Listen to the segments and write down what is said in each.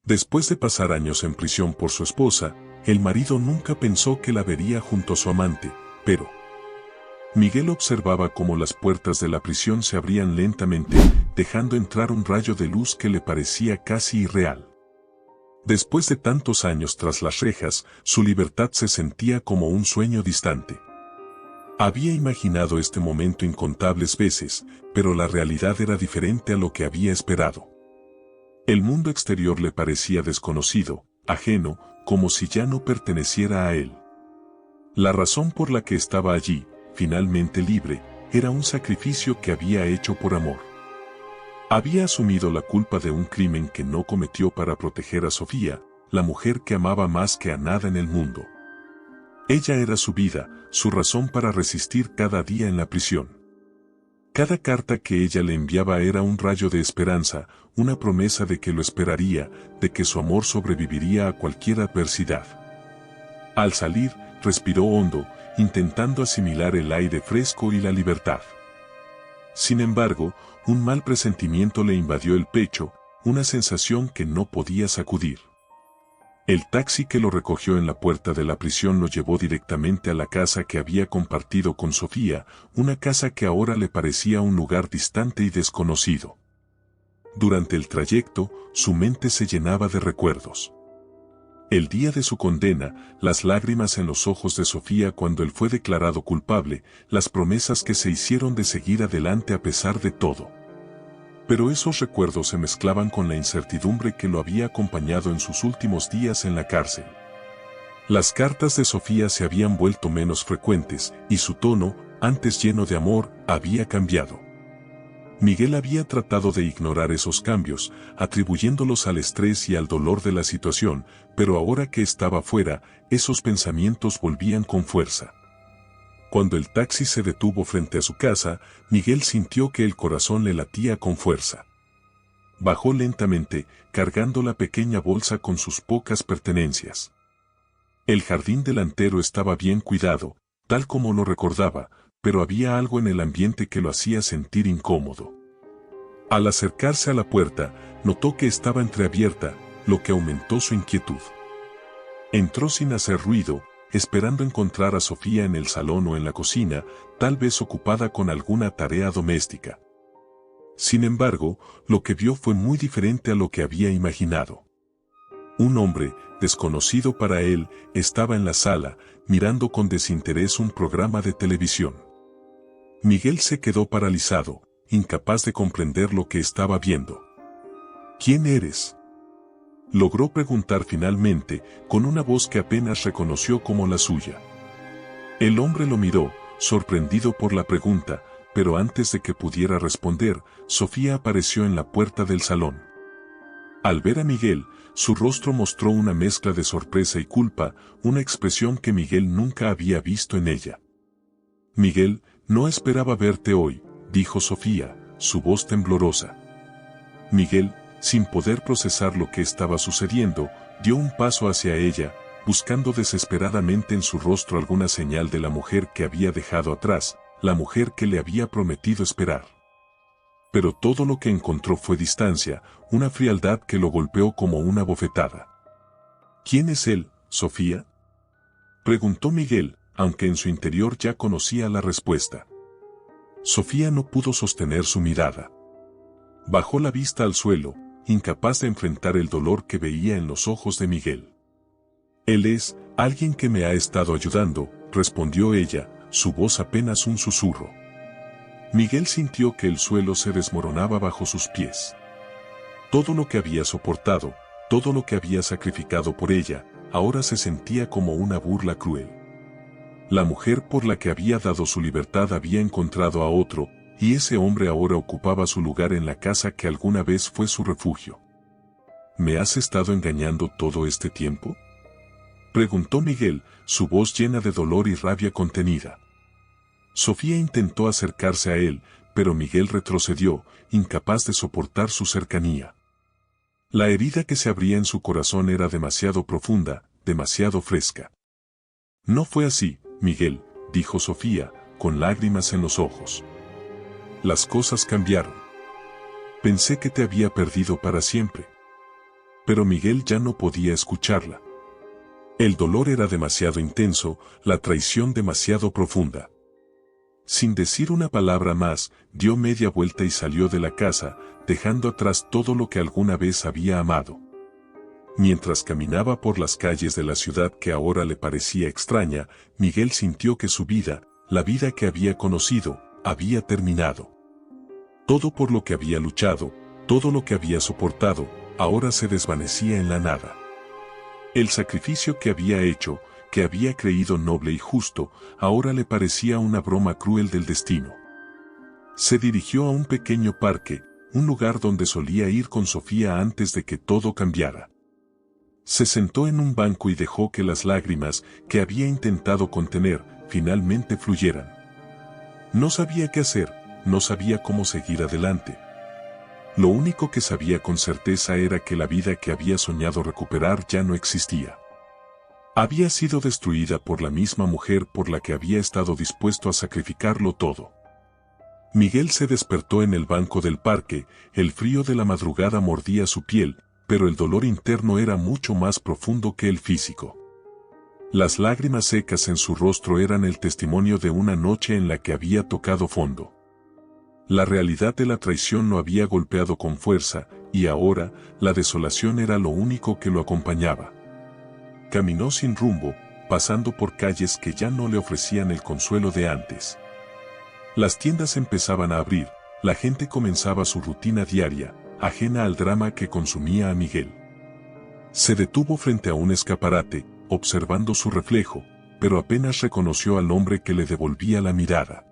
Después de pasar años en prisión por su esposa, el marido nunca pensó que la vería junto a su amante, pero Miguel observaba cómo las puertas de la prisión se abrían lentamente, dejando entrar un rayo de luz que le parecía casi irreal. Después de tantos años tras las rejas, su libertad se sentía como un sueño distante. Había imaginado este momento incontables veces, pero la realidad era diferente a lo que había esperado. El mundo exterior le parecía desconocido, ajeno, como si ya no perteneciera a él. La razón por la que estaba allí, finalmente libre, era un sacrificio que había hecho por amor. Había asumido la culpa de un crimen que no cometió para proteger a Sofía, la mujer que amaba más que a nada en el mundo. Ella era su vida, su razón para resistir cada día en la prisión. Cada carta que ella le enviaba era un rayo de esperanza, una promesa de que lo esperaría, de que su amor sobreviviría a cualquier adversidad. Al salir, respiró hondo, intentando asimilar el aire fresco y la libertad. Sin embargo, un mal presentimiento le invadió el pecho, una sensación que no podía sacudir. El taxi que lo recogió en la puerta de la prisión lo llevó directamente a la casa que había compartido con Sofía, una casa que ahora le parecía un lugar distante y desconocido. Durante el trayecto, su mente se llenaba de recuerdos. El día de su condena, las lágrimas en los ojos de Sofía cuando él fue declarado culpable, las promesas que se hicieron de seguir adelante a pesar de todo. Pero esos recuerdos se mezclaban con la incertidumbre que lo había acompañado en sus últimos días en la cárcel. Las cartas de Sofía se habían vuelto menos frecuentes, y su tono, antes lleno de amor, había cambiado. Miguel había tratado de ignorar esos cambios, atribuyéndolos al estrés y al dolor de la situación, pero ahora que estaba fuera, esos pensamientos volvían con fuerza. Cuando el taxi se detuvo frente a su casa, Miguel sintió que el corazón le latía con fuerza. Bajó lentamente, cargando la pequeña bolsa con sus pocas pertenencias. El jardín delantero estaba bien cuidado, tal como lo recordaba, pero había algo en el ambiente que lo hacía sentir incómodo. Al acercarse a la puerta, notó que estaba entreabierta, lo que aumentó su inquietud. Entró sin hacer ruido, esperando encontrar a Sofía en el salón o en la cocina, tal vez ocupada con alguna tarea doméstica. Sin embargo, lo que vio fue muy diferente a lo que había imaginado. Un hombre, desconocido para él, estaba en la sala, mirando con desinterés un programa de televisión. Miguel se quedó paralizado, incapaz de comprender lo que estaba viendo. ¿Quién eres?, logró preguntar finalmente, con una voz que apenas reconoció como la suya. El hombre lo miró, sorprendido por la pregunta, pero antes de que pudiera responder, Sofía apareció en la puerta del salón. Al ver a Miguel, su rostro mostró una mezcla de sorpresa y culpa, una expresión que Miguel nunca había visto en ella. «Miguel, no esperaba verte hoy», dijo Sofía, su voz temblorosa. Miguel, sin poder procesar lo que estaba sucediendo, dio un paso hacia ella, buscando desesperadamente en su rostro alguna señal de la mujer que había dejado atrás, la mujer que le había prometido esperar. Pero todo lo que encontró fue distancia, una frialdad que lo golpeó como una bofetada. «¿Quién es él, Sofía?», preguntó Miguel, aunque en su interior ya conocía la respuesta. Sofía no pudo sostener su mirada. Bajó la vista al suelo, incapaz de enfrentar el dolor que veía en los ojos de Miguel. «Él es alguien que me ha estado ayudando», respondió ella, su voz apenas un susurro. Miguel sintió que el suelo se desmoronaba bajo sus pies. Todo lo que había soportado, todo lo que había sacrificado por ella, ahora se sentía como una burla cruel. La mujer por la que había dado su libertad había encontrado a otro, y ese hombre ahora ocupaba su lugar en la casa que alguna vez fue su refugio. ¿Me has estado engañando todo este tiempo?, preguntó Miguel, su voz llena de dolor y rabia contenida. Sofía intentó acercarse a él, pero Miguel retrocedió, incapaz de soportar su cercanía. La herida que se abría en su corazón era demasiado profunda, demasiado fresca. «No fue así, Miguel», dijo Sofía, con lágrimas en los ojos. «Las cosas cambiaron. Pensé que te había perdido para siempre». pero Miguel ya no podía escucharla. El dolor era demasiado intenso, la traición demasiado profunda. Sin decir una palabra más, dio media vuelta y salió de la casa, dejando atrás todo lo que alguna vez había amado. Mientras caminaba por las calles de la ciudad que ahora le parecía extraña, Miguel sintió que su vida, la vida que había conocido, había terminado. Todo por lo que había luchado, todo lo que había soportado, ahora se desvanecía en la nada. El sacrificio que había hecho, que había creído noble y justo, ahora le parecía una broma cruel del destino. Se dirigió a un pequeño parque, un lugar donde solía ir con Sofía antes de que todo cambiara. Se sentó en un banco y dejó que las lágrimas, que había intentado contener, finalmente fluyeran. No sabía qué hacer, no sabía cómo seguir adelante. Lo único que sabía con certeza era que la vida que había soñado recuperar ya no existía. Había sido destruida por la misma mujer por la que había estado dispuesto a sacrificarlo todo. Miguel se despertó en el banco del parque, el frío de la madrugada mordía su piel, pero el dolor interno era mucho más profundo que el físico. Las lágrimas secas en su rostro eran el testimonio de una noche en la que había tocado fondo. La realidad de la traición lo había golpeado con fuerza, y ahora, la desolación era lo único que lo acompañaba. Caminó sin rumbo, pasando por calles que ya no le ofrecían el consuelo de antes. Las tiendas empezaban a abrir, la gente comenzaba su rutina diaria, ajena al drama que consumía a Miguel. Se detuvo frente a un escaparate, observando su reflejo, pero apenas reconoció al hombre que le devolvía la mirada.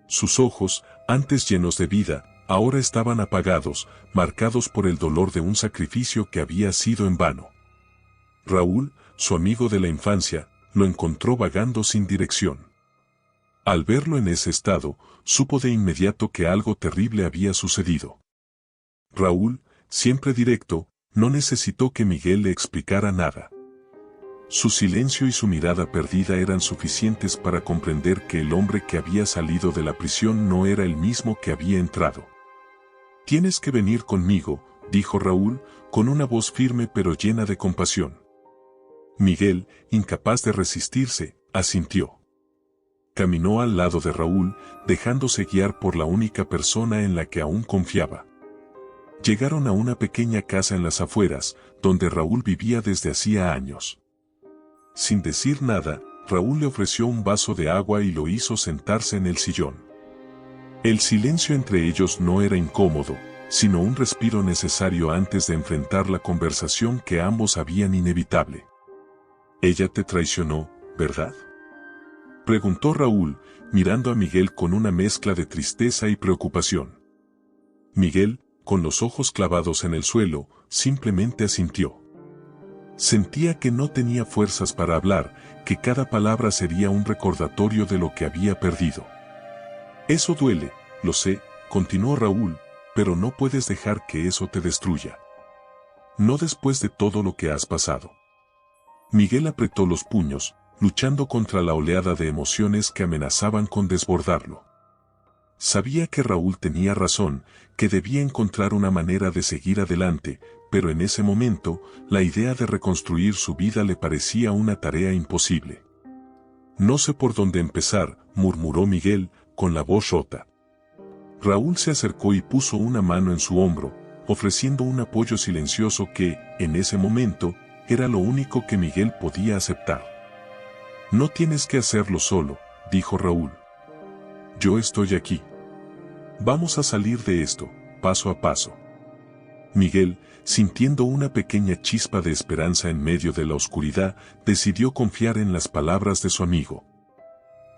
Sus ojos, antes llenos de vida, ahora estaban apagados, marcados por el dolor de un sacrificio que había sido en vano. Raúl, su amigo de la infancia, lo encontró vagando sin dirección. Al verlo en ese estado, supo de inmediato que algo terrible había sucedido. Raúl, siempre directo, no necesitó que Miguel le explicara nada. Su silencio y su mirada perdida eran suficientes para comprender que el hombre que había salido de la prisión no era el mismo que había entrado. «Tienes que venir conmigo», dijo Raúl, con una voz firme pero llena de compasión. Miguel, incapaz de resistirse, asintió. Caminó al lado de Raúl, dejándose guiar por la única persona en la que aún confiaba. Llegaron a una pequeña casa en las afueras, donde Raúl vivía desde hacía años. Sin decir nada, Raúl le ofreció un vaso de agua y lo hizo sentarse en el sillón. El silencio entre ellos no era incómodo, sino un respiro necesario antes de enfrentar la conversación que ambos habían inevitable. «Ella te traicionó, ¿verdad?», preguntó Raúl, mirando a Miguel con una mezcla de tristeza y preocupación. Miguel, con los ojos clavados en el suelo, simplemente asintió. Sentía que no tenía fuerzas para hablar, que cada palabra sería un recordatorio de lo que había perdido. «Eso duele, lo sé», continuó Raúl, «pero no puedes dejar que eso te destruya. No después de todo lo que has pasado». Miguel apretó los puños, luchando contra la oleada de emociones que amenazaban con desbordarlo. Sabía que Raúl tenía razón, que debía encontrar una manera de seguir adelante, pero en ese momento, la idea de reconstruir su vida le parecía una tarea imposible. «No sé por dónde empezar», murmuró Miguel, con la voz rota. Raúl se acercó y puso una mano en su hombro, ofreciendo un apoyo silencioso que, en ese momento, era lo único que Miguel podía aceptar. «No tienes que hacerlo solo», dijo Raúl. «Yo estoy aquí. Vamos a salir de esto, paso a paso». Miguel, sintiendo una pequeña chispa de esperanza en medio de la oscuridad, decidió confiar en las palabras de su amigo.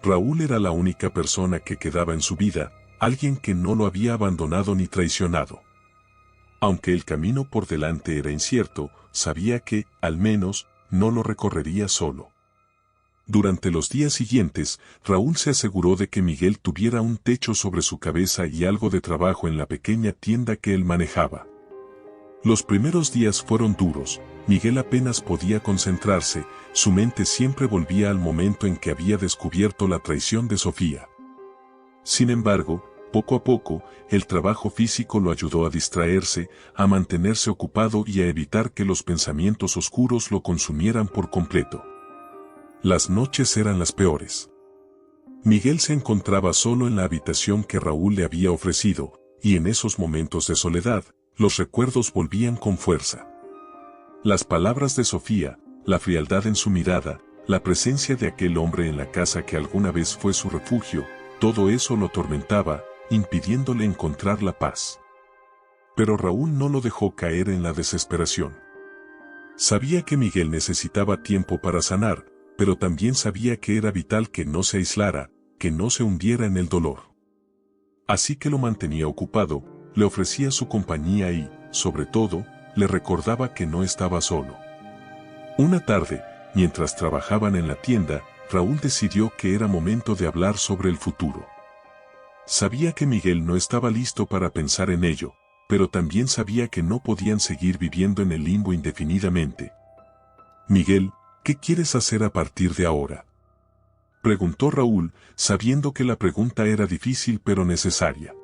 Raúl era la única persona que quedaba en su vida, alguien que no lo había abandonado ni traicionado. Aunque el camino por delante era incierto, sabía que, al menos, no lo recorrería solo. Durante los días siguientes, Raúl se aseguró de que Miguel tuviera un techo sobre su cabeza y algo de trabajo en la pequeña tienda que él manejaba. Los primeros días fueron duros, Miguel apenas podía concentrarse, su mente siempre volvía al momento en que había descubierto la traición de Sofía. Sin embargo, Poco a poco, el trabajo físico lo ayudó a distraerse, a mantenerse ocupado y a evitar que los pensamientos oscuros lo consumieran por completo. Las noches eran las peores. Miguel se encontraba solo en la habitación que Raúl le había ofrecido, y en esos momentos de soledad, los recuerdos volvían con fuerza. Las palabras de Sofía, la frialdad en su mirada, la presencia de aquel hombre en la casa que alguna vez fue su refugio, todo eso lo atormentaba, impidiéndole encontrar la paz. Pero Raúl no lo dejó caer en la desesperación. Sabía que Miguel necesitaba tiempo para sanar, pero también sabía que era vital que no se aislara, que no se hundiera en el dolor. Así que lo mantenía ocupado, le ofrecía su compañía y, sobre todo, le recordaba que no estaba solo. Una tarde, mientras trabajaban en la tienda, Raúl decidió que era momento de hablar sobre el futuro. Sabía que Miguel no estaba listo para pensar en ello, pero también sabía que no podían seguir viviendo en el limbo indefinidamente. «Miguel, ¿qué quieres hacer a partir de ahora?», preguntó Raúl, sabiendo que la pregunta era difícil pero necesaria.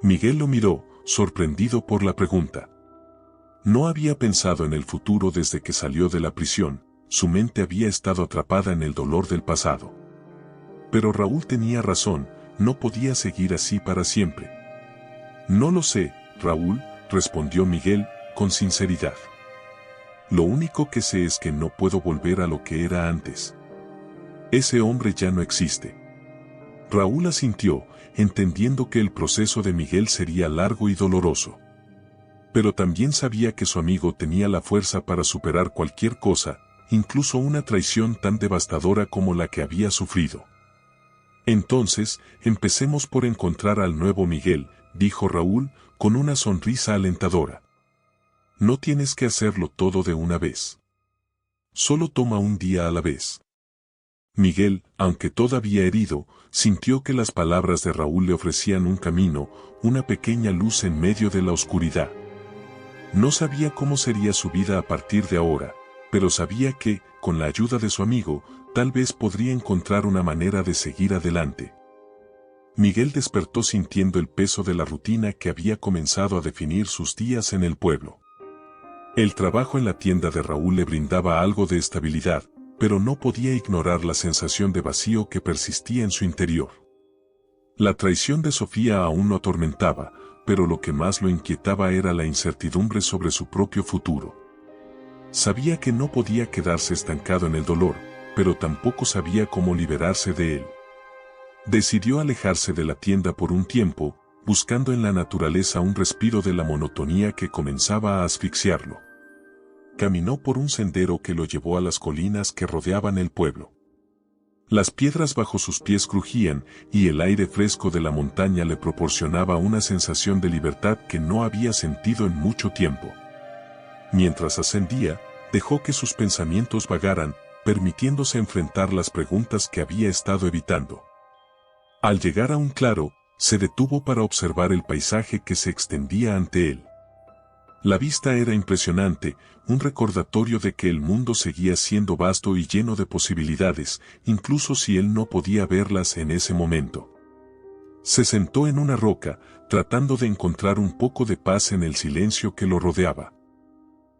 Miguel lo miró, sorprendido por la pregunta. No había pensado en el futuro desde que salió de la prisión, su mente había estado atrapada en el dolor del pasado. Pero Raúl tenía razón, no podía seguir así para siempre. «No lo sé, Raúl», respondió Miguel, con sinceridad. «Lo único que sé es que no puedo volver a lo que era antes. Ese hombre ya no existe». Raúl asintió, entendiendo que el proceso de Miguel sería largo y doloroso. Pero también sabía que su amigo tenía la fuerza para superar cualquier cosa, incluso una traición tan devastadora como la que había sufrido. «Entonces, empecemos por encontrar al nuevo Miguel», dijo Raúl, con una sonrisa alentadora. «No tienes que hacerlo todo de una vez. Solo toma un día a la vez». Miguel, aunque todavía herido, sintió que las palabras de Raúl le ofrecían un camino, una pequeña luz en medio de la oscuridad. No sabía cómo sería su vida a partir de ahora, pero sabía que, con la ayuda de su amigo, tal vez podría encontrar una manera de seguir adelante. Miguel despertó sintiendo el peso de la rutina que había comenzado a definir sus días en el pueblo. El trabajo en la tienda de Raúl le brindaba algo de estabilidad, pero no podía ignorar la sensación de vacío que persistía en su interior. La traición de Sofía aún lo atormentaba, pero lo que más lo inquietaba era la incertidumbre sobre su propio futuro. Sabía que no podía quedarse estancado en el dolor, pero tampoco sabía cómo liberarse de él. Decidió alejarse de la tienda por un tiempo, buscando en la naturaleza un respiro de la monotonía que comenzaba a asfixiarlo. Caminó por un sendero que lo llevó a las colinas que rodeaban el pueblo. Las piedras bajo sus pies crujían, y el aire fresco de la montaña le proporcionaba una sensación de libertad que no había sentido en mucho tiempo. Mientras ascendía, dejó que sus pensamientos vagaran, permitiéndose enfrentar las preguntas que había estado evitando. Al llegar a un claro, se detuvo para observar el paisaje que se extendía ante él. La vista era impresionante, un recordatorio de que el mundo seguía siendo vasto y lleno de posibilidades, incluso si él no podía verlas en ese momento. Se sentó en una roca, tratando de encontrar un poco de paz en el silencio que lo rodeaba.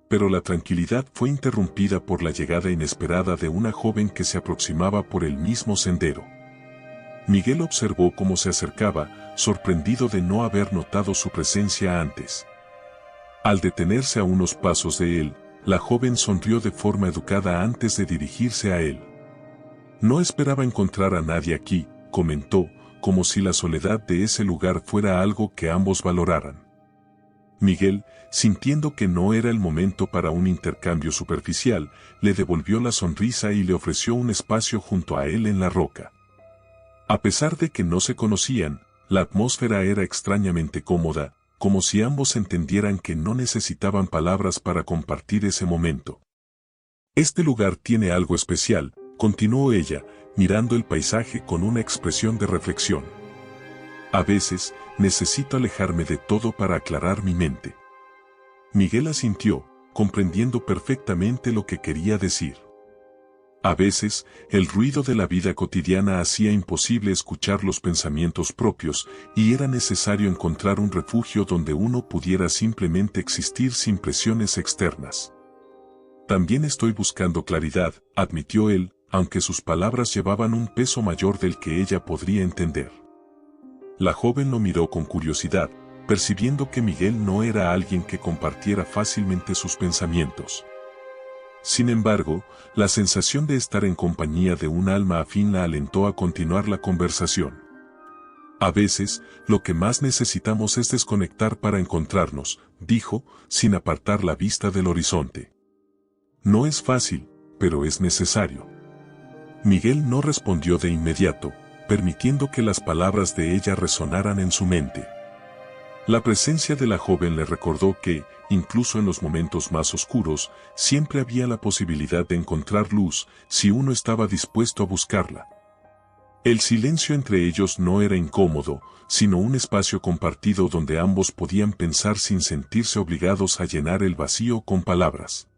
Pero la tranquilidad fue interrumpida por la llegada inesperada de una joven que se aproximaba por el mismo sendero. Miguel observó cómo se acercaba, sorprendido de no haber notado su presencia antes. Al detenerse a unos pasos de él, la joven sonrió de forma educada antes de dirigirse a él. «No esperaba encontrar a nadie aquí», comentó, como si la soledad de ese lugar fuera algo que ambos valoraran. Miguel, sintiendo que no era el momento para un intercambio superficial, le devolvió la sonrisa y le ofreció un espacio junto a él en la roca. A pesar de que no se conocían, la atmósfera era extrañamente cómoda, como si ambos entendieran que no necesitaban palabras para compartir ese momento. «Este lugar tiene algo especial», continuó ella, mirando el paisaje con una expresión de reflexión. «A veces, necesito alejarme de todo para aclarar mi mente». Miguel asintió, comprendiendo perfectamente lo que quería decir. A veces, el ruido de la vida cotidiana hacía imposible escuchar los pensamientos propios, y era necesario encontrar un refugio donde uno pudiera simplemente existir sin presiones externas. También estoy buscando claridad, admitió él, aunque sus palabras llevaban un peso mayor del que ella podría entender. La joven lo miró con curiosidad, percibiendo que Miguel no era alguien que compartiera fácilmente sus pensamientos. Sin embargo, la sensación de estar en compañía de un alma afín la alentó a continuar la conversación. A veces, lo que más necesitamos es desconectar para encontrarnos, dijo, sin apartar la vista del horizonte. No es fácil, pero es necesario. Miguel no respondió de inmediato, permitiendo que las palabras de ella resonaran en su mente. La presencia de la joven le recordó que, incluso en los momentos más oscuros, siempre había la posibilidad de encontrar luz si uno estaba dispuesto a buscarla. El silencio entre ellos no era incómodo, sino un espacio compartido donde ambos podían pensar sin sentirse obligados a llenar el vacío con palabras.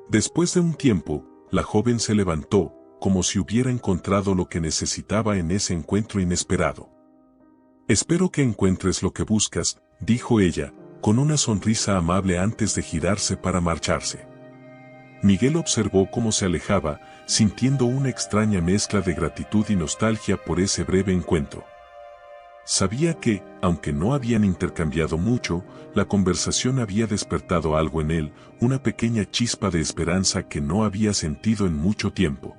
Después de un tiempo, la joven se levantó, como si hubiera encontrado lo que necesitaba en ese encuentro inesperado. Espero que encuentres lo que buscas, dijo ella, con una sonrisa amable antes de girarse para marcharse. Miguel observó cómo se alejaba, sintiendo una extraña mezcla de gratitud y nostalgia por ese breve encuentro. Sabía que, aunque no habían intercambiado mucho, la conversación había despertado algo en él, una pequeña chispa de esperanza que no había sentido en mucho tiempo.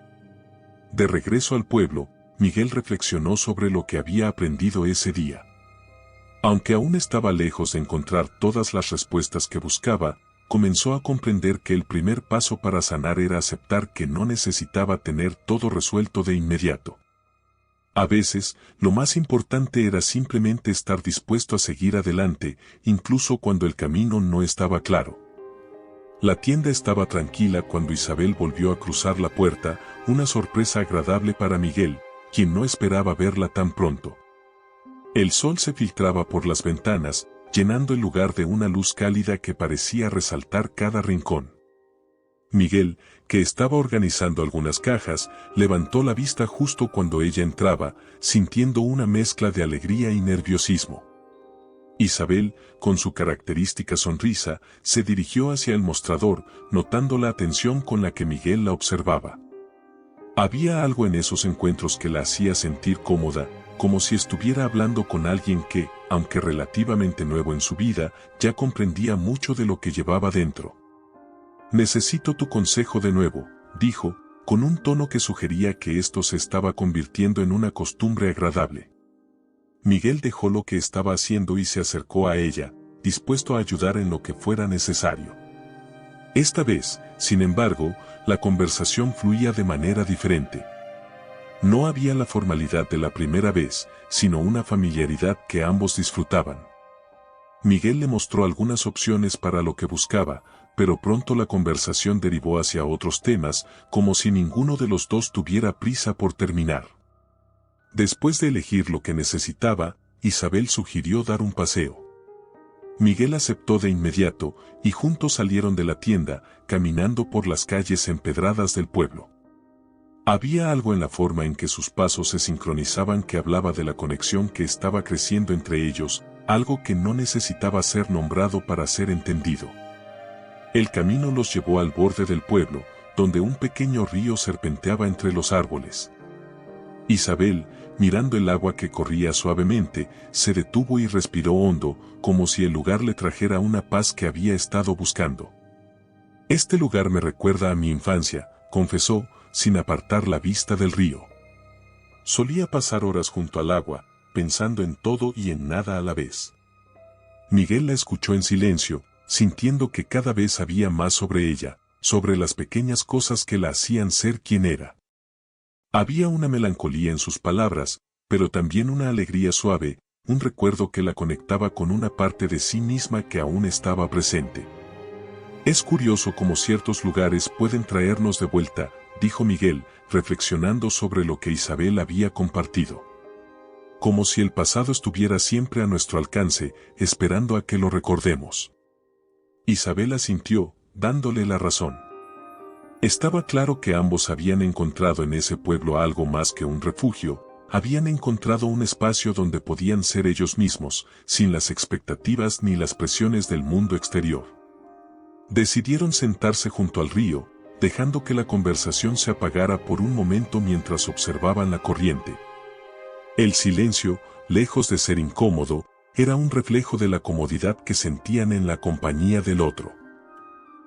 De regreso al pueblo, Miguel reflexionó sobre lo que había aprendido ese día. Aunque aún estaba lejos de encontrar todas las respuestas que buscaba, comenzó a comprender que el primer paso para sanar era aceptar que no necesitaba tener todo resuelto de inmediato. A veces, lo más importante era simplemente estar dispuesto a seguir adelante, incluso cuando el camino no estaba claro. La tienda estaba tranquila cuando Isabel volvió a cruzar la puerta, una sorpresa agradable para Miguel, quien no esperaba verla tan pronto. El sol se filtraba por las ventanas, llenando el lugar de una luz cálida que parecía resaltar cada rincón. Miguel, que estaba organizando algunas cajas, levantó la vista justo cuando ella entraba, sintiendo una mezcla de alegría y nerviosismo. Isabel, con su característica sonrisa, se dirigió hacia el mostrador, notando la atención con la que Miguel la observaba. Había algo en esos encuentros que la hacía sentir cómoda, como si estuviera hablando con alguien que, aunque relativamente nuevo en su vida, ya comprendía mucho de lo que llevaba dentro. «Necesito tu consejo de nuevo», dijo, con un tono que sugería que esto se estaba convirtiendo en una costumbre agradable. Miguel dejó lo que estaba haciendo y se acercó a ella, dispuesto a ayudar en lo que fuera necesario. Esta vez, sin embargo, la conversación fluía de manera diferente. No había la formalidad de la primera vez, sino una familiaridad que ambos disfrutaban. Miguel le mostró algunas opciones para lo que buscaba, pero pronto la conversación derivó hacia otros temas, como si ninguno de los dos tuviera prisa por terminar. Después de elegir lo que necesitaba, Isabel sugirió dar un paseo. Miguel aceptó de inmediato, y juntos salieron de la tienda, caminando por las calles empedradas del pueblo. Había algo en la forma en que sus pasos se sincronizaban que hablaba de la conexión que estaba creciendo entre ellos, algo que no necesitaba ser nombrado para ser entendido. El camino los llevó al borde del pueblo, donde un pequeño río serpenteaba entre los árboles. Isabel, mirando el agua que corría suavemente, se detuvo y respiró hondo, como si el lugar le trajera una paz que había estado buscando. «Este lugar me recuerda a mi infancia», confesó, sin apartar la vista del río. Solía pasar horas junto al agua, pensando en todo y en nada a la vez. Miguel la escuchó en silencio, sintiendo que cada vez sabía más sobre ella, sobre las pequeñas cosas que la hacían ser quien era. Había una melancolía en sus palabras, pero también una alegría suave, un recuerdo que la conectaba con una parte de sí misma que aún estaba presente. «Es curioso cómo ciertos lugares pueden traernos de vuelta», dijo Miguel, reflexionando sobre lo que Isabel había compartido. «Como si el pasado estuviera siempre a nuestro alcance, esperando a que lo recordemos». Isabel asintió, dándole la razón. Estaba claro que ambos habían encontrado en ese pueblo algo más que un refugio, habían encontrado un espacio donde podían ser ellos mismos, sin las expectativas ni las presiones del mundo exterior. Decidieron sentarse junto al río, dejando que la conversación se apagara por un momento mientras observaban la corriente. El silencio, lejos de ser incómodo, era un reflejo de la comodidad que sentían en la compañía del otro.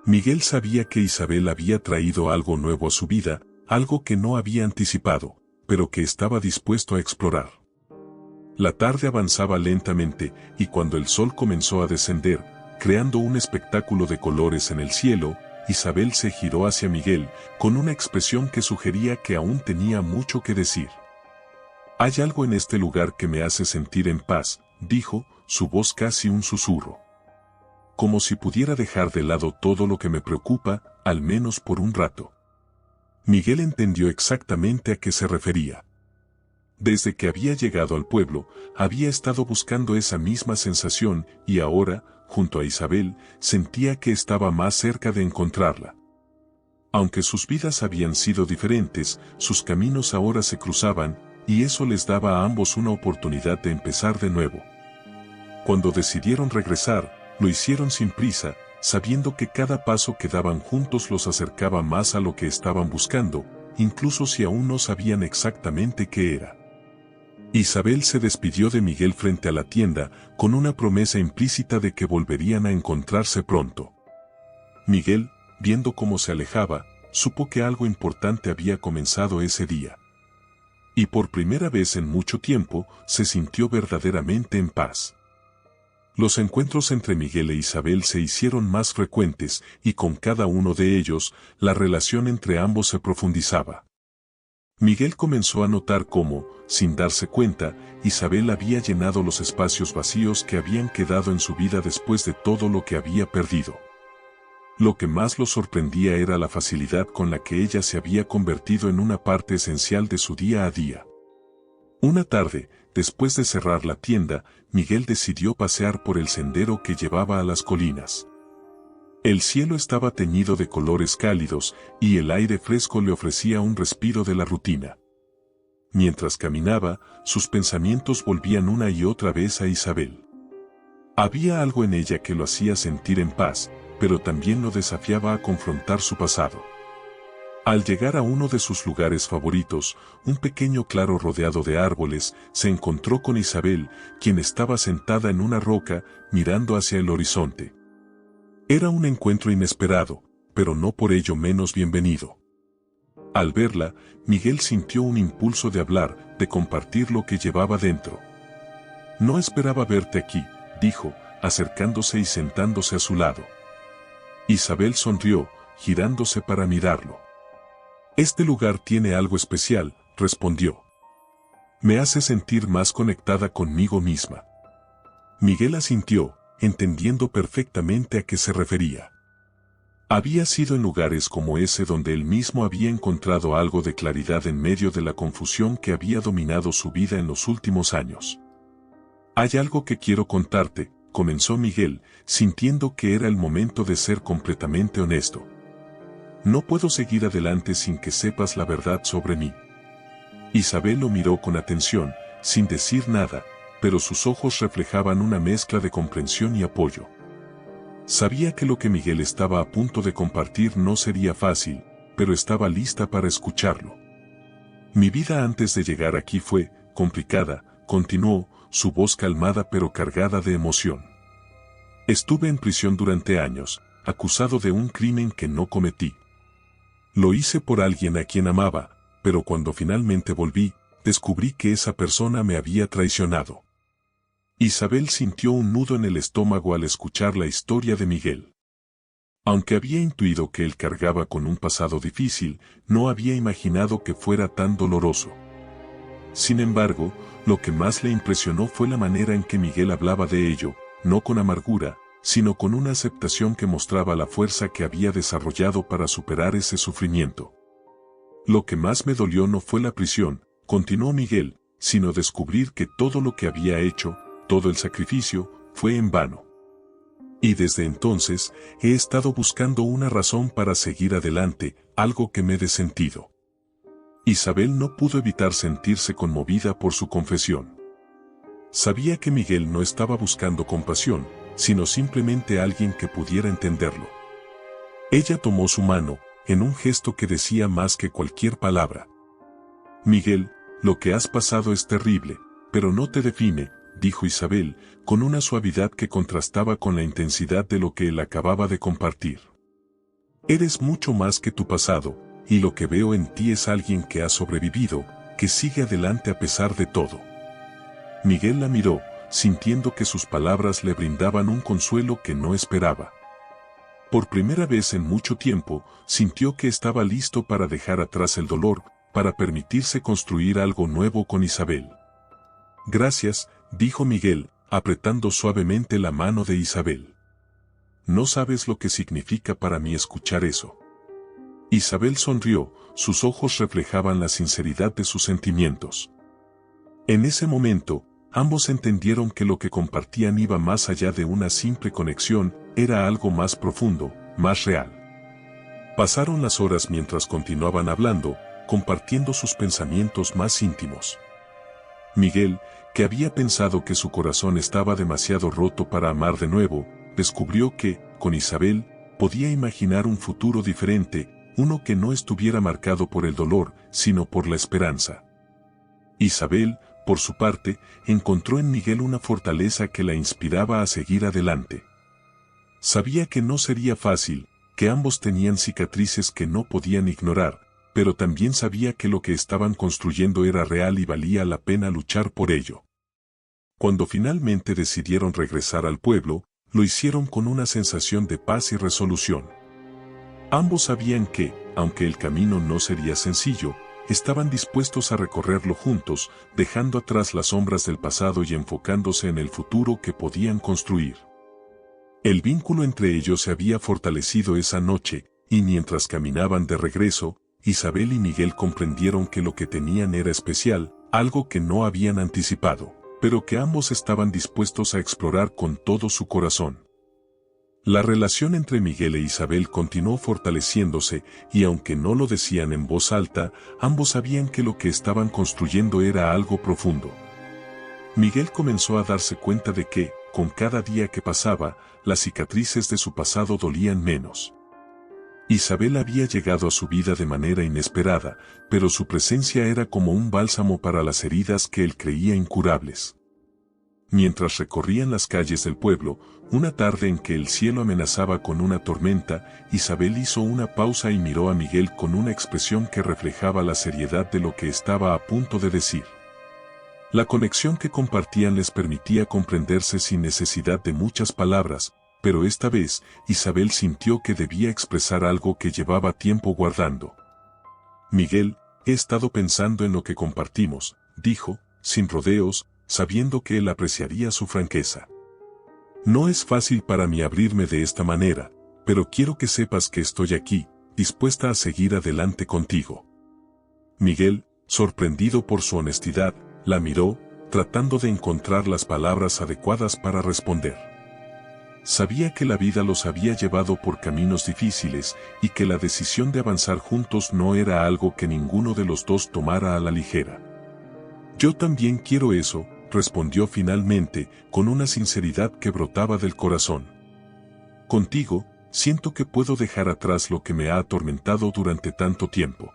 Miguel sabía que Isabel había traído algo nuevo a su vida, algo que no había anticipado, pero que estaba dispuesto a explorar. La tarde avanzaba lentamente, y cuando el sol comenzó a descender, creando un espectáculo de colores en el cielo, Isabel se giró hacia Miguel, con una expresión que sugería que aún tenía mucho que decir. «Hay algo en este lugar que me hace sentir en paz», dijo, su voz casi un susurro. Como si pudiera dejar de lado todo lo que me preocupa, al menos por un rato. Miguel entendió exactamente a qué se refería. Desde que había llegado al pueblo, había estado buscando esa misma sensación y ahora, junto a Isabel, sentía que estaba más cerca de encontrarla. Aunque sus vidas habían sido diferentes, sus caminos ahora se cruzaban, y eso les daba a ambos una oportunidad de empezar de nuevo. Cuando decidieron regresar, lo hicieron sin prisa, sabiendo que cada paso que daban juntos los acercaba más a lo que estaban buscando, incluso si aún no sabían exactamente qué era. Isabel se despidió de Miguel frente a la tienda, con una promesa implícita de que volverían a encontrarse pronto. Miguel, viendo cómo se alejaba, supo que algo importante había comenzado ese día. Y por primera vez en mucho tiempo, se sintió verdaderamente en paz. Los encuentros entre Miguel e Isabel se hicieron más frecuentes y con cada uno de ellos, la relación entre ambos se profundizaba. Miguel comenzó a notar cómo, sin darse cuenta, Isabel había llenado los espacios vacíos que habían quedado en su vida después de todo lo que había perdido. Lo que más lo sorprendía era la facilidad con la que ella se había convertido en una parte esencial de su día a día. Una tarde, después de cerrar la tienda, Miguel decidió pasear por el sendero que llevaba a las colinas. El cielo estaba teñido de colores cálidos y el aire fresco le ofrecía un respiro de la rutina. Mientras caminaba, sus pensamientos volvían una y otra vez a Isabel. Había algo en ella que lo hacía sentir en paz, pero también lo desafiaba a confrontar su pasado. Al llegar a uno de sus lugares favoritos, un pequeño claro rodeado de árboles, se encontró con Isabel, quien estaba sentada en una roca, mirando hacia el horizonte. Era un encuentro inesperado, pero no por ello menos bienvenido. Al verla, Miguel sintió un impulso de hablar, de compartir lo que llevaba dentro. «No esperaba verte aquí», dijo, acercándose y sentándose a su lado. Isabel sonrió, girándose para mirarlo. «Este lugar tiene algo especial», respondió. «Me hace sentir más conectada conmigo misma». Miguel asintió, entendiendo perfectamente a qué se refería. Había sido en lugares como ese donde él mismo había encontrado algo de claridad en medio de la confusión que había dominado su vida en los últimos años. «Hay algo que quiero contarte», comenzó Miguel, sintiendo que era el momento de ser completamente honesto. «No puedo seguir adelante sin que sepas la verdad sobre mí». Isabel lo miró con atención, sin decir nada, pero sus ojos reflejaban una mezcla de comprensión y apoyo. Sabía que lo que Miguel estaba a punto de compartir no sería fácil, pero estaba lista para escucharlo. «Mi vida antes de llegar aquí fue complicada», continuó, su voz calmada pero cargada de emoción. «Estuve en prisión durante años, acusado de un crimen que no cometí. Lo hice por alguien a quien amaba, pero cuando finalmente volví, descubrí que esa persona me había traicionado». Isabel sintió un nudo en el estómago al escuchar la historia de Miguel. Aunque había intuido que él cargaba con un pasado difícil, no había imaginado que fuera tan doloroso. Sin embargo, lo que más le impresionó fue la manera en que Miguel hablaba de ello, no con amargura, sino con una aceptación que mostraba la fuerza que había desarrollado para superar ese sufrimiento. «Lo que más me dolió no fue la prisión», continuó Miguel, «sino descubrir que todo lo que había hecho, todo el sacrificio, fue en vano. Y desde entonces, he estado buscando una razón para seguir adelante, algo que me dé sentido. Isabel no pudo evitar sentirse conmovida por su confesión. Sabía que Miguel no estaba buscando compasión, sino simplemente alguien que pudiera entenderlo. Ella tomó su mano, en un gesto que decía más que cualquier palabra. Miguel, lo que has pasado es terrible, pero no te define, dijo Isabel, con una suavidad que contrastaba con la intensidad de lo que él acababa de compartir. Eres mucho más que tu pasado, y lo que veo en ti es alguien que ha sobrevivido, que sigue adelante a pesar de todo. Miguel la miró, sintiendo que sus palabras le brindaban un consuelo que no esperaba. Por primera vez en mucho tiempo, sintió que estaba listo para dejar atrás el dolor, para permitirse construir algo nuevo con Isabel. Gracias, dijo Miguel, apretando suavemente la mano de Isabel. No sabes lo que significa para mí escuchar eso. Isabel sonrió, sus ojos reflejaban la sinceridad de sus sentimientos. En ese momento, ambos entendieron que lo que compartían iba más allá de una simple conexión, era algo más profundo, más real. Pasaron las horas mientras continuaban hablando, compartiendo sus pensamientos más íntimos. Miguel, que había pensado que su corazón estaba demasiado roto para amar de nuevo, descubrió que, con Isabel, podía imaginar un futuro diferente, uno que no estuviera marcado por el dolor, sino por la esperanza. Isabel, por su parte, encontró en Miguel una fortaleza que la inspiraba a seguir adelante. Sabía que no sería fácil, que ambos tenían cicatrices que no podían ignorar, pero también sabía que lo que estaban construyendo era real y valía la pena luchar por ello. Cuando finalmente decidieron regresar al pueblo, lo hicieron con una sensación de paz y resolución. Ambos sabían que, aunque el camino no sería sencillo, estaban dispuestos a recorrerlo juntos, dejando atrás las sombras del pasado y enfocándose en el futuro que podían construir. El vínculo entre ellos se había fortalecido esa noche, y mientras caminaban de regreso, Isabel y Miguel comprendieron que lo que tenían era especial, algo que no habían anticipado, pero que ambos estaban dispuestos a explorar con todo su corazón. La relación entre Miguel e Isabel continuó fortaleciéndose, y aunque no lo decían en voz alta, ambos sabían que lo que estaban construyendo era algo profundo. Miguel comenzó a darse cuenta de que, con cada día que pasaba, las cicatrices de su pasado dolían menos. Isabel había llegado a su vida de manera inesperada, pero su presencia era como un bálsamo para las heridas que él creía incurables. Mientras recorrían las calles del pueblo, una tarde en que el cielo amenazaba con una tormenta, Isabel hizo una pausa y miró a Miguel con una expresión que reflejaba la seriedad de lo que estaba a punto de decir. La conexión que compartían les permitía comprenderse sin necesidad de muchas palabras, pero esta vez, Isabel sintió que debía expresar algo que llevaba tiempo guardando. Miguel, he estado pensando en lo que compartimos, dijo, sin rodeos, sabiendo que él apreciaría su franqueza. No es fácil para mí abrirme de esta manera, pero quiero que sepas que estoy aquí, dispuesta a seguir adelante contigo. Miguel, sorprendido por su honestidad, la miró, tratando de encontrar las palabras adecuadas para responder. Sabía que la vida los había llevado por caminos difíciles y que la decisión de avanzar juntos no era algo que ninguno de los dos tomara a la ligera. Yo también quiero eso, respondió finalmente, con una sinceridad que brotaba del corazón. Contigo, siento que puedo dejar atrás lo que me ha atormentado durante tanto tiempo.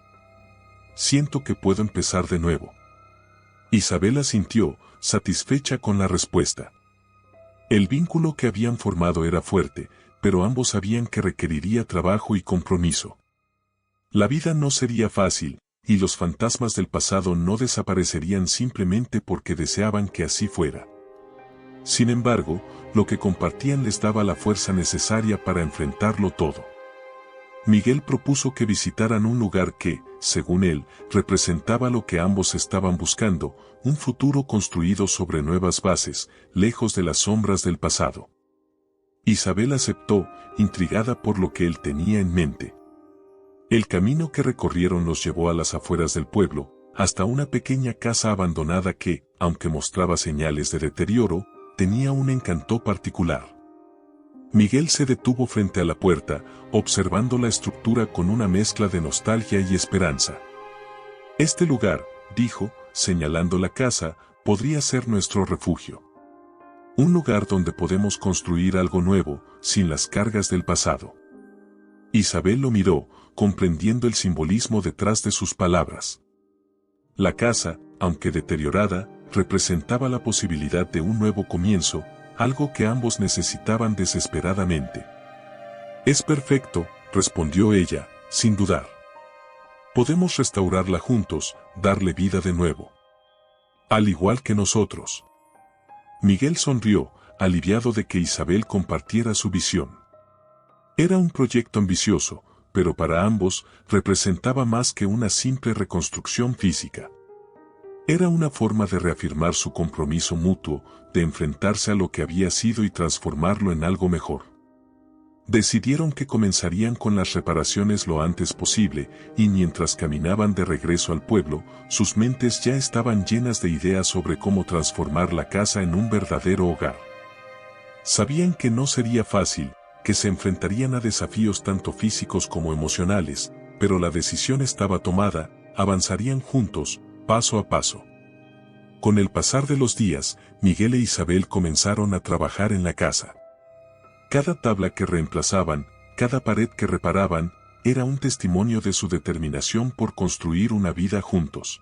Siento que puedo empezar de nuevo. Isabel asintió, satisfecha con la respuesta. El vínculo que habían formado era fuerte, pero ambos sabían que requeriría trabajo y compromiso. La vida no sería fácil, y los fantasmas del pasado no desaparecerían simplemente porque deseaban que así fuera. Sin embargo, lo que compartían les daba la fuerza necesaria para enfrentarlo todo. Miguel propuso que visitaran un lugar que, según él, representaba lo que ambos estaban buscando, un futuro construido sobre nuevas bases, lejos de las sombras del pasado. Isabel aceptó, intrigada por lo que él tenía en mente. El camino que recorrieron los llevó a las afueras del pueblo, hasta una pequeña casa abandonada que, aunque mostraba señales de deterioro, tenía un encanto particular. Miguel se detuvo frente a la puerta, observando la estructura con una mezcla de nostalgia y esperanza. Este lugar, dijo, señalando la casa, podría ser nuestro refugio. Un lugar donde podemos construir algo nuevo, sin las cargas del pasado. Isabel lo miró, comprendiendo el simbolismo detrás de sus palabras. La casa, aunque deteriorada, representaba la posibilidad de un nuevo comienzo, algo que ambos necesitaban desesperadamente. Es perfecto, respondió ella, sin dudar. Podemos restaurarla juntos, darle vida de nuevo. Al igual que nosotros. Miguel sonrió, aliviado de que Isabel compartiera su visión. Era un proyecto ambicioso, pero para ambos representaba más que una simple reconstrucción física. Era una forma de reafirmar su compromiso mutuo, de enfrentarse a lo que había sido y transformarlo en algo mejor. Decidieron que comenzarían con las reparaciones lo antes posible, y mientras caminaban de regreso al pueblo, sus mentes ya estaban llenas de ideas sobre cómo transformar la casa en un verdadero hogar. Sabían que no sería fácil, que se enfrentarían a desafíos tanto físicos como emocionales, pero la decisión estaba tomada, avanzarían juntos, paso a paso. Con el pasar de los días, Miguel e Isabel comenzaron a trabajar en la casa. Cada tabla que reemplazaban, cada pared que reparaban, era un testimonio de su determinación por construir una vida juntos.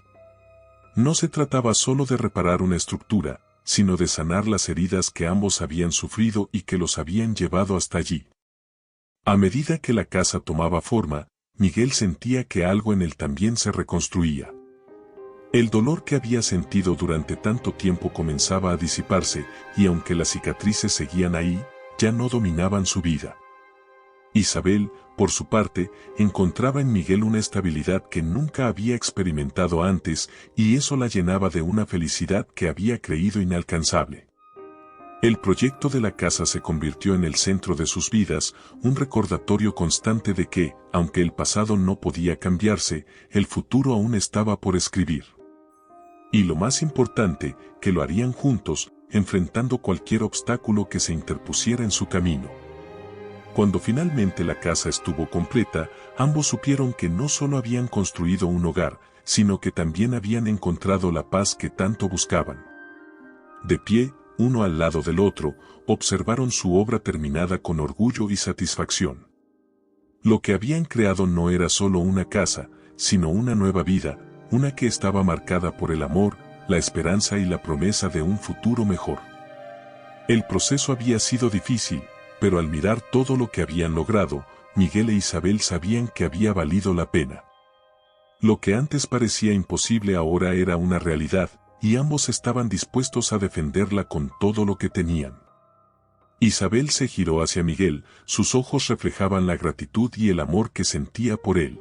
No se trataba solo de reparar una estructura, sino de sanar las heridas que ambos habían sufrido y que los habían llevado hasta allí. A medida que la casa tomaba forma, Miguel sentía que algo en él también se reconstruía. El dolor que había sentido durante tanto tiempo comenzaba a disiparse, y aunque las cicatrices seguían ahí, ya no dominaban su vida. Isabel, por su parte, encontraba en Miguel una estabilidad que nunca había experimentado antes, y eso la llenaba de una felicidad que había creído inalcanzable. El proyecto de la casa se convirtió en el centro de sus vidas, un recordatorio constante de que, aunque el pasado no podía cambiarse, el futuro aún estaba por escribir. Y lo más importante, que lo harían juntos, enfrentando cualquier obstáculo que se interpusiera en su camino. Cuando finalmente la casa estuvo completa, ambos supieron que no solo habían construido un hogar, sino que también habían encontrado la paz que tanto buscaban. De pie, uno al lado del otro, observaron su obra terminada con orgullo y satisfacción. Lo que habían creado no era solo una casa, sino una nueva vida, una que estaba marcada por el amor, la esperanza y la promesa de un futuro mejor. El proceso había sido difícil, pero al mirar todo lo que habían logrado, Miguel e Isabel sabían que había valido la pena. Lo que antes parecía imposible ahora era una realidad, y ambos estaban dispuestos a defenderla con todo lo que tenían. Isabel se giró hacia Miguel, sus ojos reflejaban la gratitud y el amor que sentía por él.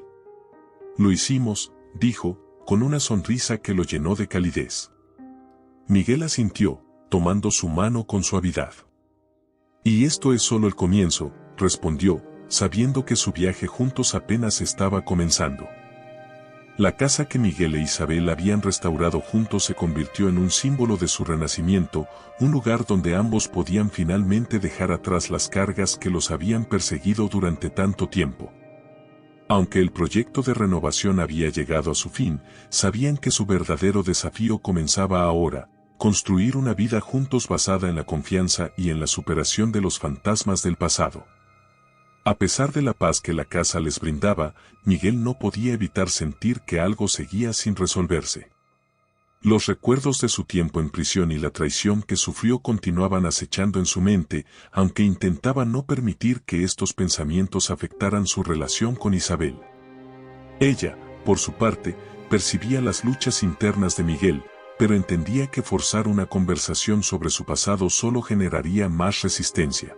«Lo hicimos», dijo, con una sonrisa que lo llenó de calidez. Miguel asintió, tomando su mano con suavidad. «Y esto es solo el comienzo», respondió, sabiendo que su viaje juntos apenas estaba comenzando. La casa que Miguel e Isabel habían restaurado juntos se convirtió en un símbolo de su renacimiento, un lugar donde ambos podían finalmente dejar atrás las cargas que los habían perseguido durante tanto tiempo. Aunque el proyecto de renovación había llegado a su fin, sabían que su verdadero desafío comenzaba ahora, construir una vida juntos basada en la confianza y en la superación de los fantasmas del pasado. A pesar de la paz que la casa les brindaba, Miguel no podía evitar sentir que algo seguía sin resolverse. Los recuerdos de su tiempo en prisión y la traición que sufrió continuaban acechando en su mente, aunque intentaba no permitir que estos pensamientos afectaran su relación con Isabel. Ella, por su parte, percibía las luchas internas de Miguel, pero entendía que forzar una conversación sobre su pasado solo generaría más resistencia.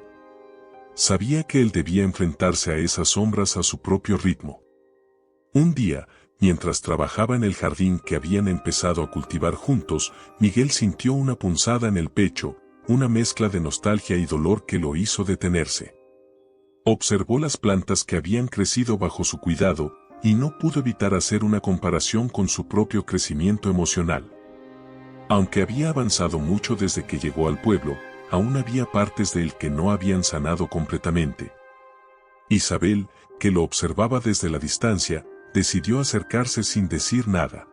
Sabía que él debía enfrentarse a esas sombras a su propio ritmo. Un día, mientras trabajaba en el jardín que habían empezado a cultivar juntos, Miguel sintió una punzada en el pecho, una mezcla de nostalgia y dolor que lo hizo detenerse. Observó las plantas que habían crecido bajo su cuidado, y no pudo evitar hacer una comparación con su propio crecimiento emocional. Aunque había avanzado mucho desde que llegó al pueblo, aún había partes de él que no habían sanado completamente. Isabel, que lo observaba desde la distancia, decidió acercarse sin decir nada.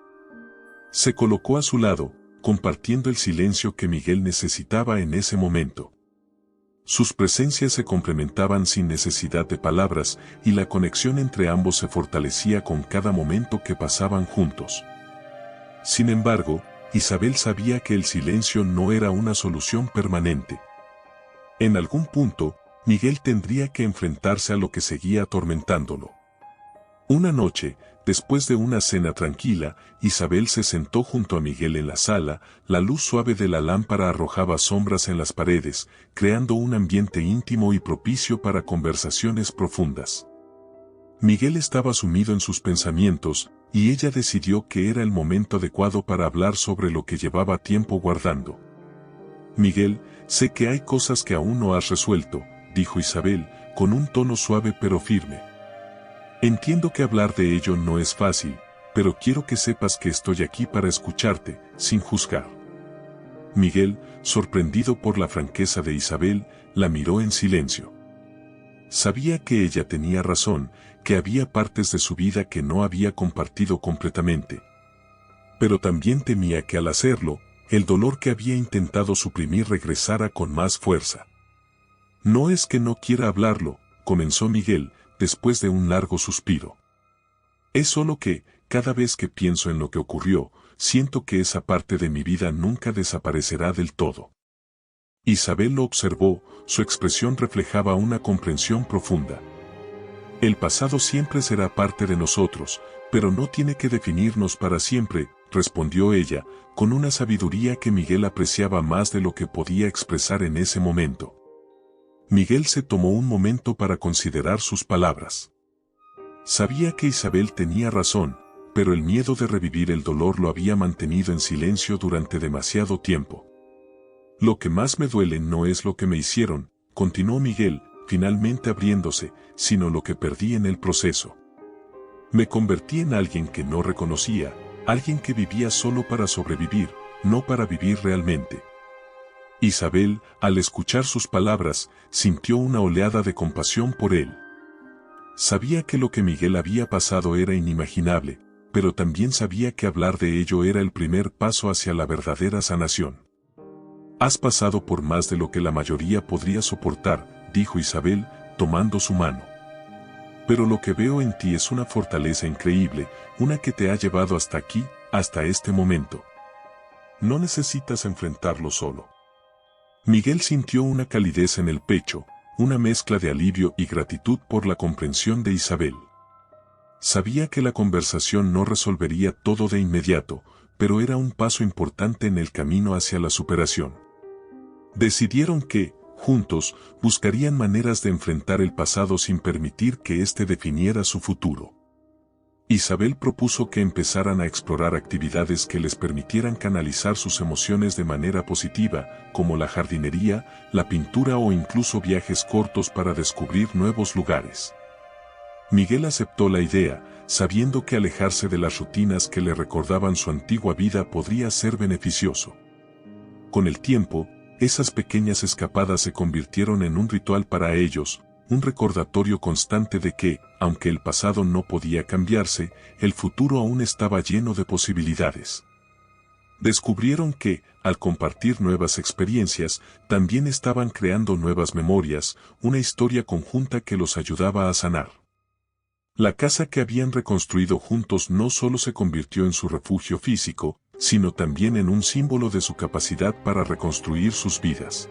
Se colocó a su lado, compartiendo el silencio que Miguel necesitaba en ese momento. Sus presencias se complementaban sin necesidad de palabras, y la conexión entre ambos se fortalecía con cada momento que pasaban juntos. Sin embargo, Isabel sabía que el silencio no era una solución permanente. En algún punto, Miguel tendría que enfrentarse a lo que seguía atormentándolo. Una noche, después de una cena tranquila, Isabel se sentó junto a Miguel en la sala. La luz suave de la lámpara arrojaba sombras en las paredes, creando un ambiente íntimo y propicio para conversaciones profundas. Miguel estaba sumido en sus pensamientos, y ella decidió que era el momento adecuado para hablar sobre lo que llevaba tiempo guardando. «Miguel, sé que hay cosas que aún no has resuelto», dijo Isabel, con un tono suave pero firme. «Entiendo que hablar de ello no es fácil, pero quiero que sepas que estoy aquí para escucharte, sin juzgar». Miguel, sorprendido por la franqueza de Isabel, la miró en silencio. Sabía que ella tenía razón, que había partes de su vida que no había compartido completamente. Pero también temía que al hacerlo, el dolor que había intentado suprimir regresara con más fuerza. «No es que no quiera hablarlo», comenzó Miguel, después de un largo suspiro. «Es solo que, cada vez que pienso en lo que ocurrió, siento que esa parte de mi vida nunca desaparecerá del todo». Isabel lo observó, su expresión reflejaba una comprensión profunda. «El pasado siempre será parte de nosotros, pero no tiene que definirnos para siempre», respondió ella, con una sabiduría que Miguel apreciaba más de lo que podía expresar en ese momento. Miguel se tomó un momento para considerar sus palabras. Sabía que Isabel tenía razón, pero el miedo de revivir el dolor lo había mantenido en silencio durante demasiado tiempo. «Lo que más me duele no es lo que me hicieron», continuó Miguel, finalmente abriéndose, «sino lo que perdí en el proceso. Me convertí en alguien que no reconocía, alguien que vivía solo para sobrevivir, no para vivir realmente». Isabel, al escuchar sus palabras, sintió una oleada de compasión por él. Sabía que lo que Miguel había pasado era inimaginable, pero también sabía que hablar de ello era el primer paso hacia la verdadera sanación. «Has pasado por más de lo que la mayoría podría soportar», dijo Isabel, tomando su mano. «Pero lo que veo en ti es una fortaleza increíble, una que te ha llevado hasta aquí, hasta este momento. No necesitas enfrentarlo solo». Miguel sintió una calidez en el pecho, una mezcla de alivio y gratitud por la comprensión de Isabel. Sabía que la conversación no resolvería todo de inmediato, pero era un paso importante en el camino hacia la superación. Decidieron que, juntos, buscarían maneras de enfrentar el pasado sin permitir que éste definiera su futuro. Isabel propuso que empezaran a explorar actividades que les permitieran canalizar sus emociones de manera positiva, como la jardinería, la pintura o incluso viajes cortos para descubrir nuevos lugares. Miguel aceptó la idea, sabiendo que alejarse de las rutinas que le recordaban su antigua vida podría ser beneficioso. Con el tiempo, esas pequeñas escapadas se convirtieron en un ritual para ellos, un recordatorio constante de que, aunque el pasado no podía cambiarse, el futuro aún estaba lleno de posibilidades. Descubrieron que, al compartir nuevas experiencias, también estaban creando nuevas memorias, una historia conjunta que los ayudaba a sanar. La casa que habían reconstruido juntos no solo se convirtió en su refugio físico, sino también en un símbolo de su capacidad para reconstruir sus vidas.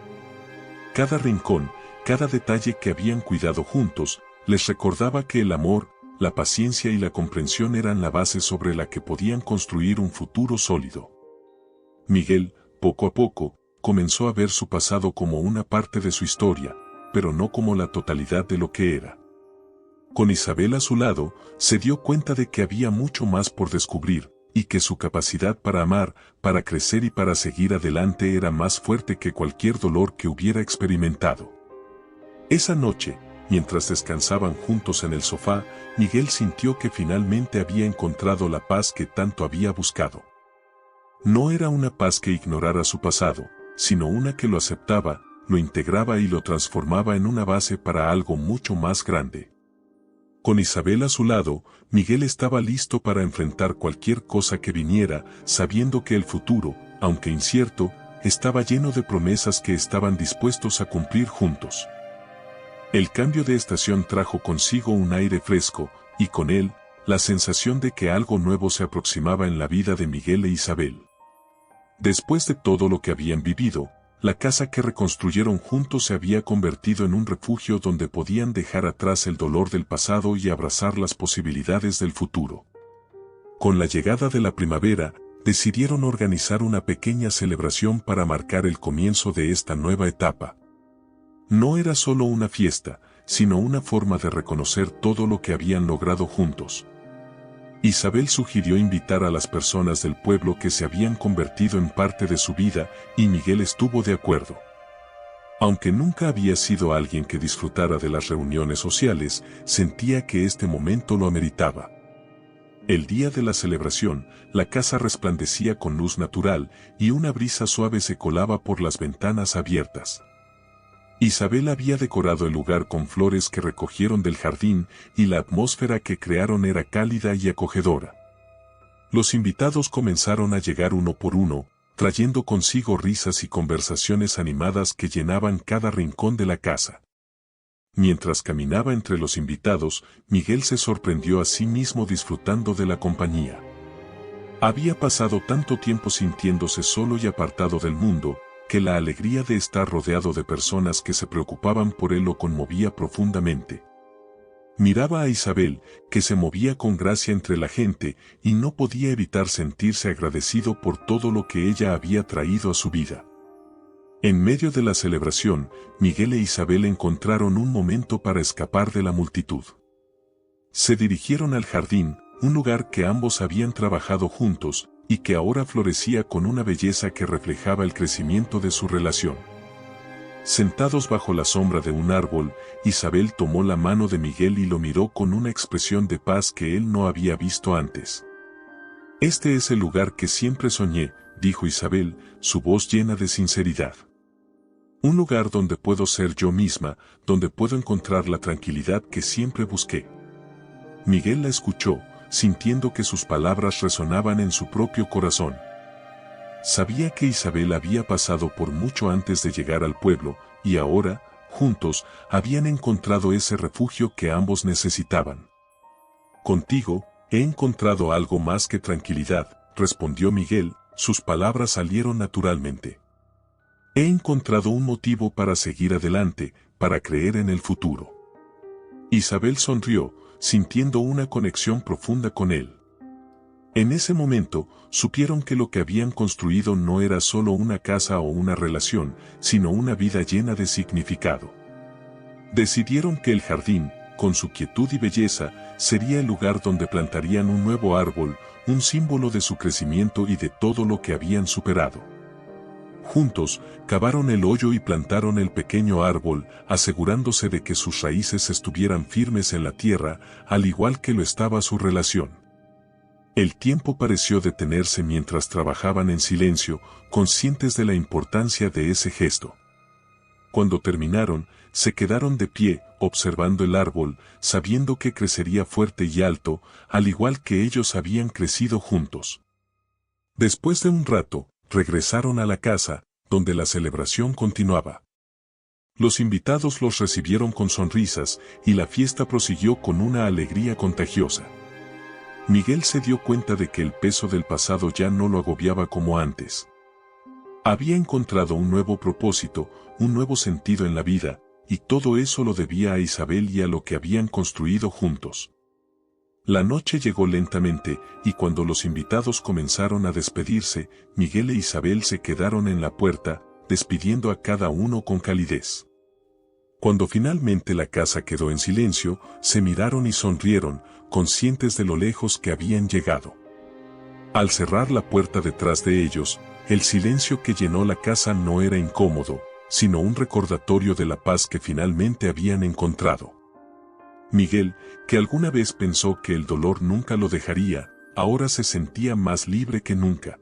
Cada rincón, cada detalle que habían cuidado juntos, les recordaba que el amor, la paciencia y la comprensión eran la base sobre la que podían construir un futuro sólido. Miguel, poco a poco, comenzó a ver su pasado como una parte de su historia, pero no como la totalidad de lo que era. Con Isabel a su lado, se dio cuenta de que había mucho más por descubrir, y que su capacidad para amar, para crecer y para seguir adelante era más fuerte que cualquier dolor que hubiera experimentado. Esa noche, mientras descansaban juntos en el sofá, Miguel sintió que finalmente había encontrado la paz que tanto había buscado. No era una paz que ignorara su pasado, sino una que lo aceptaba, lo integraba y lo transformaba en una base para algo mucho más grande. Con Isabel a su lado, Miguel estaba listo para enfrentar cualquier cosa que viniera, sabiendo que el futuro, aunque incierto, estaba lleno de promesas que estaban dispuestos a cumplir juntos. El cambio de estación trajo consigo un aire fresco, y con él, la sensación de que algo nuevo se aproximaba en la vida de Miguel e Isabel. Después de todo lo que habían vivido, la casa que reconstruyeron juntos se había convertido en un refugio donde podían dejar atrás el dolor del pasado y abrazar las posibilidades del futuro. Con la llegada de la primavera, decidieron organizar una pequeña celebración para marcar el comienzo de esta nueva etapa. No era solo una fiesta, sino una forma de reconocer todo lo que habían logrado juntos. Isabel sugirió invitar a las personas del pueblo que se habían convertido en parte de su vida, y Miguel estuvo de acuerdo. Aunque nunca había sido alguien que disfrutara de las reuniones sociales, sentía que este momento lo ameritaba. El día de la celebración, la casa resplandecía con luz natural, y una brisa suave se colaba por las ventanas abiertas. Isabel había decorado el lugar con flores que recogieron del jardín, y la atmósfera que crearon era cálida y acogedora. Los invitados comenzaron a llegar uno por uno, trayendo consigo risas y conversaciones animadas que llenaban cada rincón de la casa. Mientras caminaba entre los invitados, Miguel se sorprendió a sí mismo disfrutando de la compañía. Había pasado tanto tiempo sintiéndose solo y apartado del mundo, que la alegría de estar rodeado de personas que se preocupaban por él lo conmovía profundamente. Miraba a Isabel, que se movía con gracia entre la gente, y no podía evitar sentirse agradecido por todo lo que ella había traído a su vida. En medio de la celebración, Miguel e Isabel encontraron un momento para escapar de la multitud. Se dirigieron al jardín, un lugar que ambos habían trabajado juntos, y que ahora florecía con una belleza que reflejaba el crecimiento de su relación. Sentados bajo la sombra de un árbol, Isabel tomó la mano de Miguel y lo miró con una expresión de paz que él no había visto antes. «Este es el lugar que siempre soñé», dijo Isabel, su voz llena de sinceridad. «Un lugar donde puedo ser yo misma, donde puedo encontrar la tranquilidad que siempre busqué». Miguel la escuchó, sintiendo que sus palabras resonaban en su propio corazón. Sabía que Isabel había pasado por mucho antes de llegar al pueblo, y ahora, juntos, habían encontrado ese refugio que ambos necesitaban. «Contigo, he encontrado algo más que tranquilidad», respondió Miguel, sus palabras salieron naturalmente. «He encontrado un motivo para seguir adelante, para creer en el futuro». Isabel sonrió, sintiendo una conexión profunda con él. En ese momento, supieron que lo que habían construido no era solo una casa o una relación, sino una vida llena de significado. Decidieron que el jardín, con su quietud y belleza, sería el lugar donde plantarían un nuevo árbol, un símbolo de su crecimiento y de todo lo que habían superado. Juntos, cavaron el hoyo y plantaron el pequeño árbol, asegurándose de que sus raíces estuvieran firmes en la tierra, al igual que lo estaba su relación. El tiempo pareció detenerse mientras trabajaban en silencio, conscientes de la importancia de ese gesto. Cuando terminaron, se quedaron de pie, observando el árbol, sabiendo que crecería fuerte y alto, al igual que ellos habían crecido juntos. Después de un rato, regresaron a la casa, donde la celebración continuaba. Los invitados los recibieron con sonrisas, y la fiesta prosiguió con una alegría contagiosa. Miguel se dio cuenta de que el peso del pasado ya no lo agobiaba como antes. Había encontrado un nuevo propósito, un nuevo sentido en la vida, y todo eso lo debía a Isabel y a lo que habían construido juntos. La noche llegó lentamente, y cuando los invitados comenzaron a despedirse, Miguel e Isabel se quedaron en la puerta, despidiendo a cada uno con calidez. Cuando finalmente la casa quedó en silencio, se miraron y sonrieron, conscientes de lo lejos que habían llegado. Al cerrar la puerta detrás de ellos, el silencio que llenó la casa no era incómodo, sino un recordatorio de la paz que finalmente habían encontrado. Miguel, que alguna vez pensó que el dolor nunca lo dejaría, ahora se sentía más libre que nunca.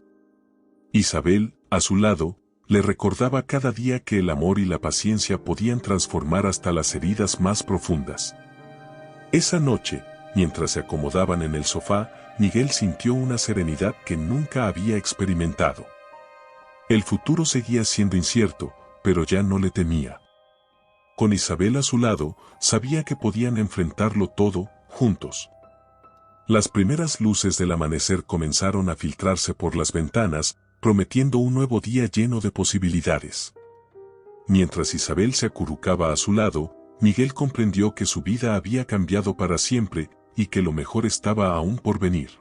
Isabel, a su lado, Le recordaba cada día que el amor y la paciencia podían transformar hasta las heridas más profundas. Esa noche, mientras se acomodaban en el sofá, Miguel sintió una serenidad que nunca había experimentado. El futuro seguía siendo incierto, pero ya no le temía. Con Isabel a su lado, sabía que podían enfrentarlo todo, juntos. Las primeras luces del amanecer comenzaron a filtrarse por las ventanas, prometiendo un nuevo día lleno de posibilidades. Mientras Isabel se acurrucaba a su lado, Miguel comprendió que su vida había cambiado para siempre y que lo mejor estaba aún por venir.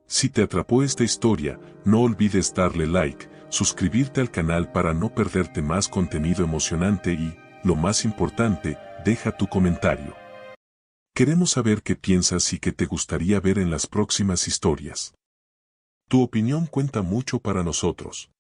Si te atrapó esta historia, no olvides darle like, suscribirte al canal para no perderte más contenido emocionante y, lo más importante, deja tu comentario. Queremos saber qué piensas y qué te gustaría ver en las próximas historias. Tu opinión cuenta mucho para nosotros.